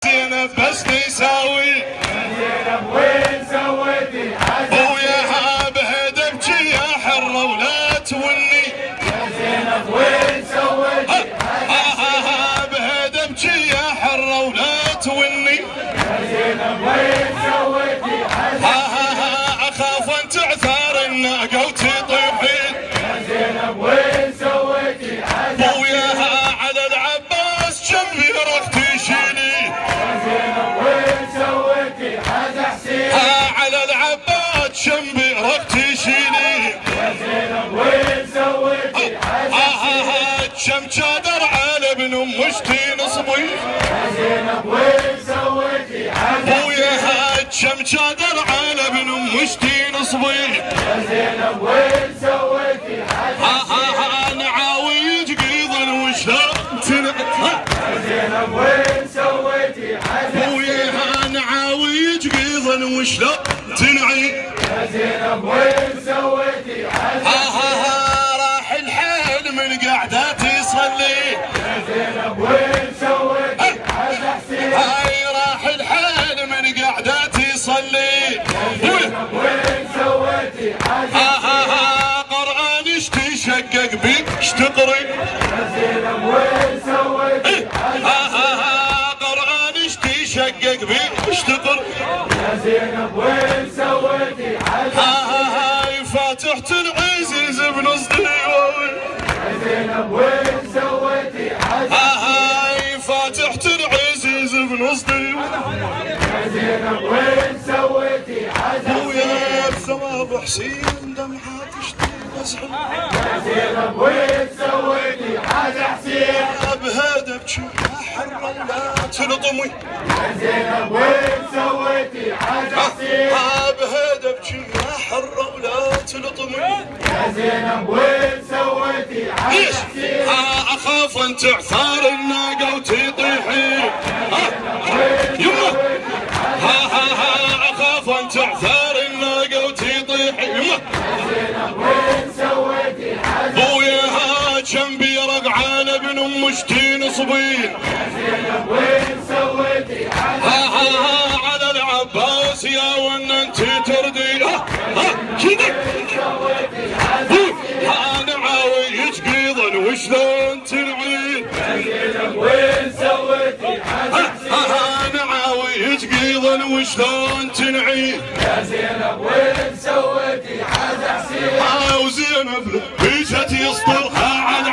زينب بس نساوي زينب وين سويتي حاجة وياها بهدى ابكي يا حرة ولا توني يا زينب وين سويتي حاجة بهدى ابكي يا حرة ولا توني يا زينب وين سويتي حاجة اخاف ان تعثر الناقة وتطيحين يا زينب وين سويتي حاجة وياها على العباس شمي رخ تشيلي يا زينب وين سويتي حاجة حسين على العباس شمي رخ تشيلي يا زينب وين سويتي حاجة شم شادر على ابن امش تنصبي يا زينب وين سويتي حاجة وياها شم شادر على ابن امش تنصبي يا زينب وين سويتي حاجة نعاوي قيضا وشلون تنعت يا زينب وين سويتي حاجة وياها نعاوي قيضا وشلون تنعي يا زينب وين سويتي حاجة راح الحال من قعدات يصلي يا زينب وين سويتي حاجة حسين هاي راح الحال من قعدات يصلي زينب وين سويتي حاجة قرآن اشتشقق بيك اشتقري يا زينب وين سويتي قرآن اشتشقق بيك اشتقر يا زينب وين سويتي حاجة هاي فاتحة العزيز بنص ديوان يا زينب وين سويتي حاجة هاي فاتحة العزيز بنص ديوان يا زينب وين سويتي حاجة ويا بسما ابو حسين دمعات اشتي مزحم يا زينب وين سويتي حاجة حسين بهذا بشي حرة لا تلطمي يا زينب وين سويتي حاجة حسين بهذا بشي حرة ولا تلطمي يا زينب وين سويتي حاجة حسين اخاف ان تعثر الناقة وتطيحي يما اخاف ان تعثر الناقة وتطيحي يما زينب وين سويتي حاجة وياها كم بيرق على ابن امش تنصبين زينب وين سويتي حاجة على العباس يا ون انت تردي كذا سويتي حاجة نعاويك قيضا وشلون تنعين زينب وين سويتي حاجة نعاويك قيضا وشلون تنعين يا زينب وين سويتي حاجة حسين وزينب بيجت يسطرها على